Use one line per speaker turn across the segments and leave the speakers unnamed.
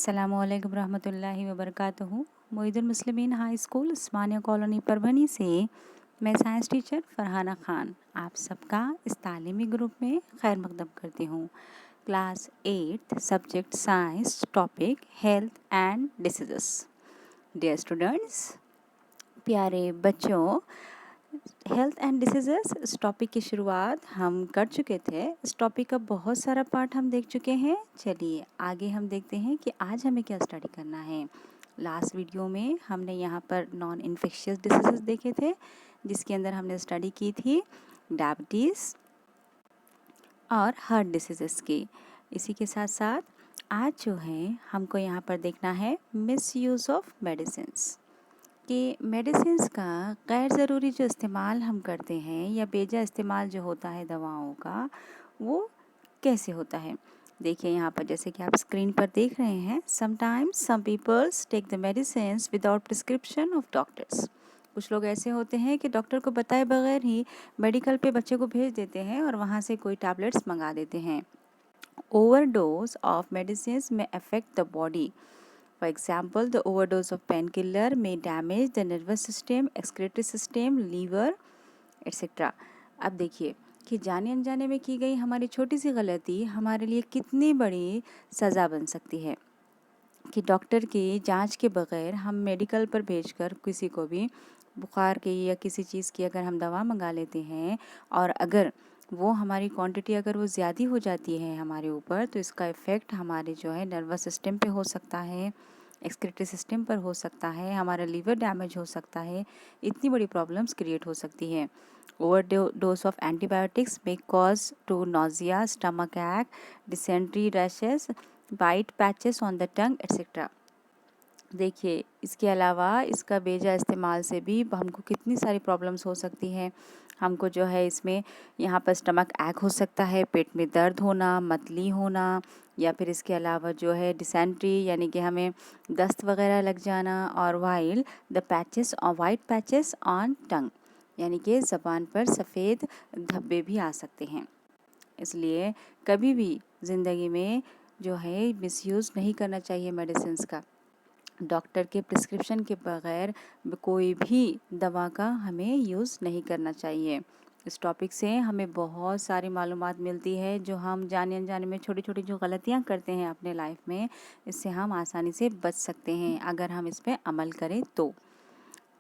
अस्सलामुअलैकुम रहमतुल्लाहि व बरकातुहू। मोइनुल मुस्लिमीन हाई स्कूल उस्मानिया कॉलोनी परभनी से मैं साइंस टीचर फ़रहाना ख़ान आप सबका इस तालीमी ग्रुप में खैर मक़दम करती हूँ। Class 8 subject science, topic health and diseases. Dear students, प्यारे बच्चों, हेल्थ एंड डिसीज़ेस इस टॉपिक की शुरुआत हम कर चुके थे। इस टॉपिक का बहुत सारा पार्ट हम देख चुके हैं। चलिए आगे हम देखते हैं कि आज हमें क्या स्टडी करना है। लास्ट वीडियो में हमने यहाँ पर नॉन इन्फेक्शियस डिसीज़ेस देखे थे, जिसके अंदर हमने स्टडी की थी डायबिटीज़ और हार्ट डिसीज़ेस की। इसी के साथ साथ आज जो है हमको यहाँ पर देखना है मिस यूज़ ऑफ मेडिसिन्स, कि मेडिसिन्स का गैर ज़रूरी जो इस्तेमाल हम करते हैं या बेजा इस्तेमाल जो होता है दवाओं का, वो कैसे होता है। देखिए यहाँ पर जैसे कि आप स्क्रीन पर देख रहे हैं, sometimes some peoples take the medicines without prescription of doctors. कुछ लोग ऐसे होते हैं कि डॉक्टर को बताए बगैर ही मेडिकल पे बच्चे को भेज देते हैं और वहाँ से कोई टैबलेट्स मंगा देते हैं। ओवरडोज ऑफ मेडिसिन्स में affect the body. For example, the overdose of painkiller may damage the nervous system, excretory system, liver, etc. अब देखिए कि जाने अनजाने में की गई हमारी छोटी सी गलती हमारे लिए कितनी बड़ी सज़ा बन सकती है, कि डॉक्टर की जांच के बगैर हम मेडिकल पर भेजकर किसी को भी बुखार की या किसी चीज़ की अगर हम दवा मंगा लेते हैं और अगर वो हमारी क्वांटिटी अगर वो ज़्यादा हो जाती है हमारे ऊपर, तो इसका इफ़ेक्ट हमारे जो है नर्वस सिस्टम पे हो सकता है, एक्सक्रीटरी सिस्टम पर हो सकता है, हमारा लीवर डैमेज हो सकता है, इतनी बड़ी प्रॉब्लम्स क्रिएट हो सकती है। Overdose of antibiotics may cause to nausea, stomach ache, dysentery, rashes, white patches on the tongue etcetera. देखिए इसके अलावा इसका बेजा इस्तेमाल से भी हमको कितनी सारी प्रॉब्लम्स हो सकती हैं। हमको जो है इसमें यहाँ पर स्टमक ऐक हो सकता है, पेट में दर्द होना, मतली होना, या फिर इसके अलावा जो है डिसेंट्री यानी कि हमें दस्त वगैरह लग जाना, और वाइल द पैचेस और वाइट पैचेस ऑन टंग यानी कि ज़बान पर सफ़ेद धब्बे भी आ सकते हैं। इसलिए कभी भी ज़िंदगी में जो है मिसयूज़ नहीं करना चाहिए मेडिसिन्स का। डॉक्टर के प्रिस्क्रिप्शन के बगैर कोई भी दवा का हमें यूज़ नहीं करना चाहिए। इस टॉपिक से हमें बहुत सारी मालूमात मिलती है, जो हम जाने अनजाने में छोटी छोटी जो गलतियां करते हैं अपने लाइफ में, इससे हम आसानी से बच सकते हैं अगर हम इस पर अमल करें तो।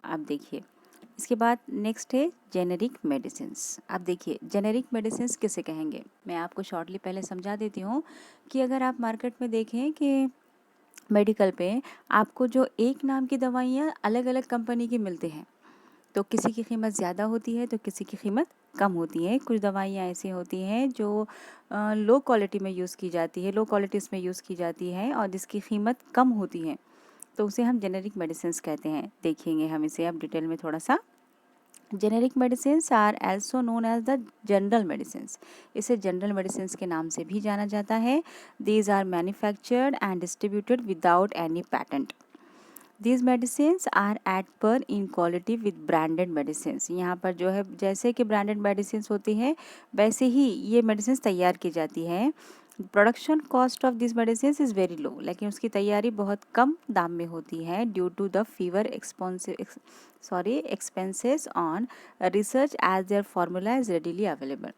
अब देखिए इसके बाद नेक्स्ट है जेनेरिक मेडिसिन्स। अब देखिए जेनेरिक मेडिसिन्स किसे कहेंगे, मैं आपको शॉर्टली पहले समझा देती हूँ कि अगर आप मार्केट में देखें कि मेडिकल पे आपको जो एक नाम की दवाइयाँ अलग अलग कंपनी की मिलती हैं, तो किसी की कीमत ज़्यादा होती है तो किसी की कीमत कम होती है। कुछ दवाइयाँ ऐसी होती हैं जो लो क्वालिटी में यूज़ की जाती है, लो क्वालिटीज़ में यूज़ की जाती है और जिसकी कीमत कम होती है, तो उसे हम जेनेरिक मेडिसिन्स कहते हैं। देखेंगे हम इसे अब डिटेल में थोड़ा सा। Generic medicines are also known as the general medicines. इसे जनरल मेडिसिन्स के नाम से भी जाना जाता है। These are manufactured and distributed without any patent. These medicines are at par in quality with branded medicines. यहाँ पर जो है जैसे कि ब्रांडेड मेडिसिन्स होती है वैसे ही ये मेडिसिन्स तैयार की जाती है। Production cost of this medicines is very low, लेकिन उसकी तैयारी बहुत कम दाम में होती है due to the fewer expenses on research as their formula is readily available.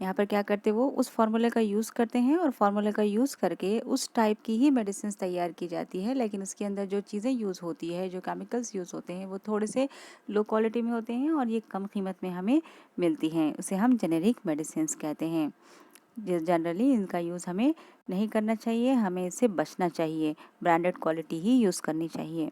यहाँ पर क्या करते वो उस फार्मूले का यूज़ करते हैं और फार्मूले का यूज़ करके उस टाइप की ही मेडिसिन तैयार की जाती है, लेकिन उसके अंदर जो चीज़ें यूज़ होती है, जो केमिकल्स यूज़ होते हैं, वो थोड़े से लो क्वालिटी में होते हैं और ये कम कीमत में हमें मिलती हैं। उसे हम जेनेरिक मेडिसिन कहते हैं। जनरली इनका यूज़ हमें नहीं करना चाहिए, हमें इससे बचना चाहिए, ब्रांडेड क्वालिटी ही यूज़ करनी चाहिए।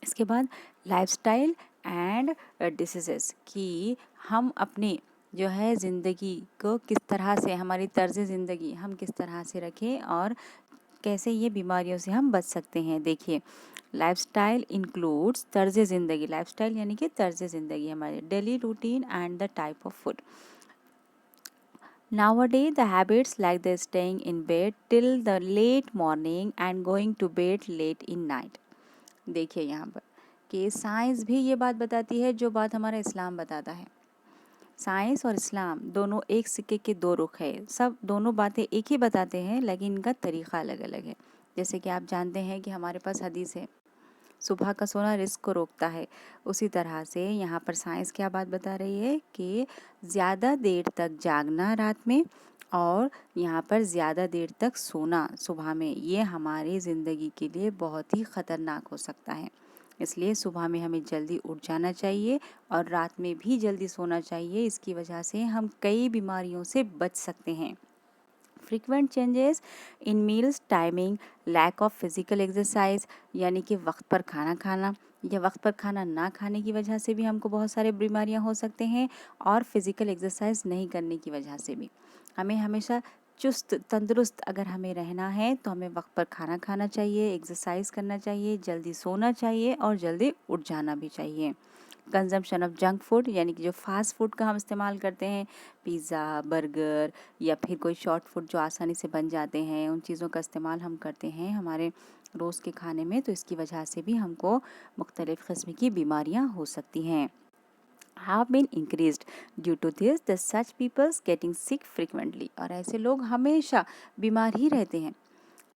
इसके बाद लाइफस्टाइल एंड डिसीज़ेस, कि हम अपनी जो है ज़िंदगी को किस तरह से, हमारी तर्ज़ ज़िंदगी हम किस तरह से रखें और कैसे ये बीमारियों से हम बच सकते हैं। देखिए लाइफस्टाइल इंक्लूड्स तर्ज़ ज़िंदगी, लाइफस्टाइल यानी कि तर्ज़ ज़िंदगी हमारे daily routine and the type of food. Nowadays, the habits like the staying in bed till the late morning and going to bed late in night. देखिए यहाँ पर कि साइंस भी ये बात बताती है जो बात हमारा इस्लाम बताता है। साइंस और इस्लाम दोनों एक सिक्के के दो रुख है। सब दोनों बातें एक ही बताते हैं, लेकिन इनका तरीक़ा अलग अलग है। जैसे कि आप जानते हैं कि हमारे पास हदीस है, सुबह का सोना रिस्क को रोकता है। उसी तरह से यहाँ पर साइंस क्या बात बता रही है कि ज़्यादा देर तक जागना रात में और यहाँ पर ज़्यादा देर तक सोना सुबह में, ये हमारी ज़िंदगी के लिए बहुत ही ख़तरनाक हो सकता है। इसलिए सुबह में हमें जल्दी उठ जाना चाहिए और रात में भी जल्दी सोना चाहिए। इसकी वजह से हम कई बीमारियों से बच सकते हैं। Frequent changes in meals timing, lack of physical exercise, यानी कि वक्त पर खाना खाना या वक्त पर खाना ना खाने की वजह से भी हमको बहुत सारे बीमारियां हो सकते हैं, और फिज़िकल एक्सरसाइज नहीं करने की वजह से भी। हमें हमेशा चुस्त तंदुरुस्त अगर हमें रहना है तो हमें वक्त पर खाना खाना चाहिए, एक्सरसाइज करना चाहिए, जल्दी सोना चाहिए और जल्दी उठ जाना भी चाहिए। कंजम्पशन ऑफ जंक फूड, यानी कि जो फास्ट फूड का हम इस्तेमाल करते हैं, पिज़्ज़ा, बर्गर या फिर कोई शॉर्ट फूड जो आसानी से बन जाते हैं, उन चीज़ों का इस्तेमाल हम करते हैं हमारे रोज़ के खाने में, तो इसकी वजह से भी हमको मुख्तलिफ़ किस्म की बीमारियां हो सकती हैं। have been increased due to this the such peoples getting sick frequently, और ऐसे लोग हमेशा बीमार ही रहते हैं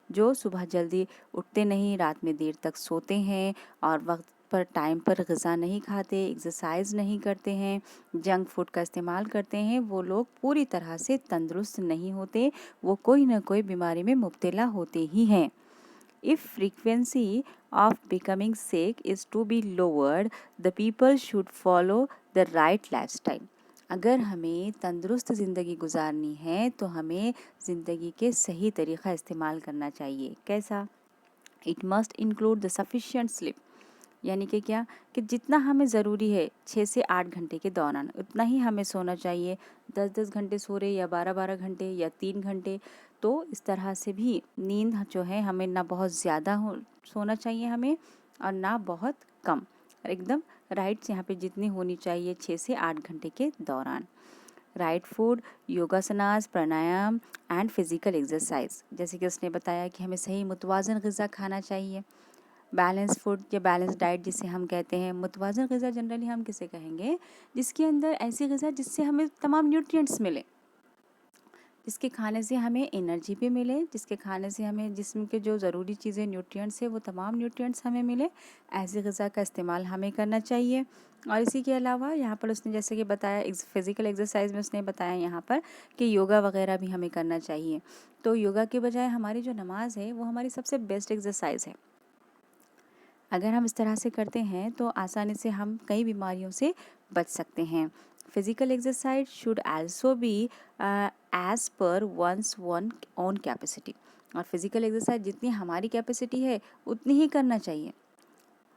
जो सुबह जल्दी उठते नहीं, रात में देर तक सोते हैं और वक्त पर टाइम पर ग़िज़ा नहीं खाते, एक्सरसाइज नहीं करते हैं, जंक फूड का इस्तेमाल करते हैं। वो लोग पूरी तरह से तंदुरुस्त नहीं होते, वो कोई ना कोई बीमारी में मुब्तला होते ही हैं। If frequency of becoming sick is to be lowered, the people should follow the right lifestyle. अगर हमें तंदुरुस्त ज़िंदगी गुजारनी है तो हमें ज़िंदगी के सही तरीक़ा इस्तेमाल करना चाहिए। कैसा? It must include the sufficient sleep, यानी कि क्या कि जितना हमें ज़रूरी है 6 से 8 घंटे के दौरान उतना ही हमें सोना चाहिए। 10-10 घंटे सो रहे या 12-12 घंटे या 3 घंटे, तो इस तरह से भी नींद जो है हमें ना बहुत ज़्यादा सोना चाहिए हमें और ना बहुत कम, एकदम राइट यहाँ पे जितनी होनी चाहिए 6 से 8 घंटे के दौरान। Right food, yogasanas, pranayama and physical exercise, जैसे कि उसने बताया कि हमें सही मुतवाज़न ग़िज़ा खाना चाहिए। बैलेंस फूड या बैलेंस डाइट जिसे हम कहते हैं। मुतवाज़न ग़िज़ा जनरली हम किसे कहेंगे? जिसके अंदर ऐसी ग़िज़ा जिससे हमें तमाम न्यूट्रिएंट्स मिले, जिसके खाने से हमें एनर्जी भी मिले, जिसके खाने से हमें जिस्म के जो ज़रूरी चीज़ें न्यूट्रिएंट्स है वो तमाम न्यूट्रिएंट्स हमें मिले, ऐसी ग़िज़ा का इस्तेमाल हमें करना चाहिए। और इसी के अलावा यहाँ पर उसने जैसे कि बताया फिज़िकल एक्सरसाइज में उसने बताया यहाँ पर कि योगा वगैरह भी हमें करना चाहिए। तो योगा के बजाय हमारी जो नमाज है वो हमारी सबसे बेस्ट एक्सरसाइज है। अगर हम इस तरह से करते हैं तो आसानी से हम कई बीमारियों से बच सकते हैं। Physical exercise should also be as per once one own capacity, और फिज़िकल एक्सरसाइज जितनी हमारी कैपेसिटी है उतनी ही करना चाहिए।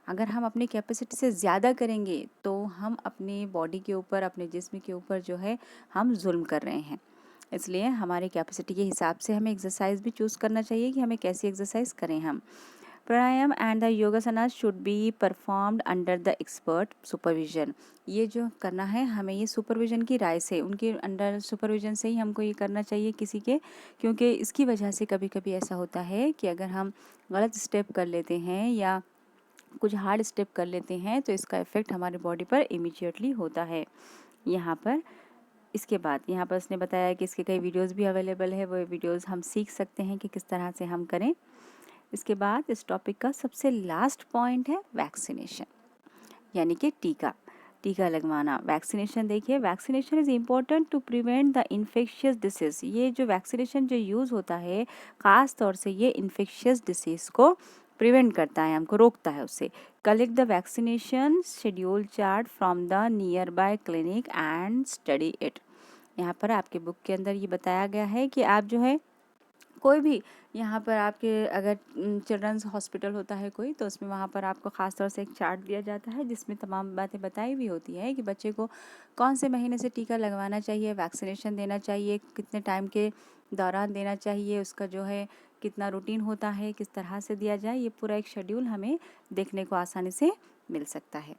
अगर हम अपनी कैपेसिटी से ज़्यादा करेंगे तो हम अपनी बॉडी के ऊपर, अपने जिस्म के ऊपर जो है हम जुल्म कर रहे हैं। इसलिए हमारी कैपेसिटी के हिसाब से हमें एक्सरसाइज भी चूज़ करना चाहिए कि हमें कैसी एक्सरसाइज करें हम। Pranayama and the yogasana should be performed under the expert supervision, ये जो करना है हमें ये सुपरविजन की राय से, उनके अंडर सुपरविजन से ही हमको ये करना चाहिए किसी के, क्योंकि इसकी वजह से कभी कभी ऐसा होता है कि अगर हम गलत स्टेप कर लेते हैं या कुछ हार्ड स्टेप कर लेते हैं तो इसका इफ़ेक्ट हमारी बॉडी पर इमीडिएटली होता है। यहाँ पर इसके बाद यहाँ पर उसने बताया कि इसके कई वीडियोस भी अवेलेबल है, वो वीडियोस हम सीख सकते हैं कि किस तरह से हम करें। इसके बाद इस टॉपिक का सबसे लास्ट पॉइंट है वैक्सीनेशन, यानी कि टीका लगवाना। वैक्सीनेशन देखिए, vaccination is important to prevent the infectious disease. ये जो वैक्सीनेशन जो यूज़ होता है ख़ास तौर से ये इन्फेक्शियस डिसीज़ को प्रिवेंट करता है, हमको रोकता है उससे। Collect the vaccination schedule chart from the near by clinic and study it. यहाँ पर आपके बुक के अंदर ये बताया गया है कि आप जो है कोई भी यहाँ पर आपके अगर चिल्ड्रंस हॉस्पिटल होता है कोई, तो उसमें वहाँ पर आपको ख़ास तौर से एक चार्ट दिया जाता है जिसमें तमाम बातें बताई हुई होती है कि बच्चे को कौन से महीने से टीका लगवाना चाहिए, वैक्सीनेशन देना चाहिए, कितने टाइम के दौरान देना चाहिए, उसका जो है कितना रूटीन होता है, किस तरह से दिया जाए, ये पूरा एक शेड्यूल हमें देखने को आसानी से मिल सकता है।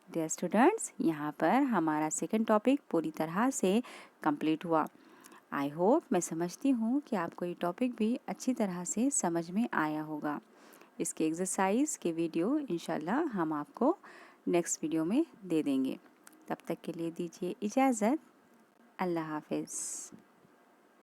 डियर स्टूडेंट्स, यहाँ पर हमारा सेकंड टॉपिक पूरी तरह से कंप्लीट हुआ। आई होप, मैं समझती हूँ कि आपको ये टॉपिक भी अच्छी तरह से समझ में आया होगा। इसके एक्सरसाइज के वीडियो इंशाल्लाह हम आपको नेक्स्ट वीडियो में दे देंगे। तब तक के लिए दीजिए इजाज़त। अल्लाह हाफ़िज़।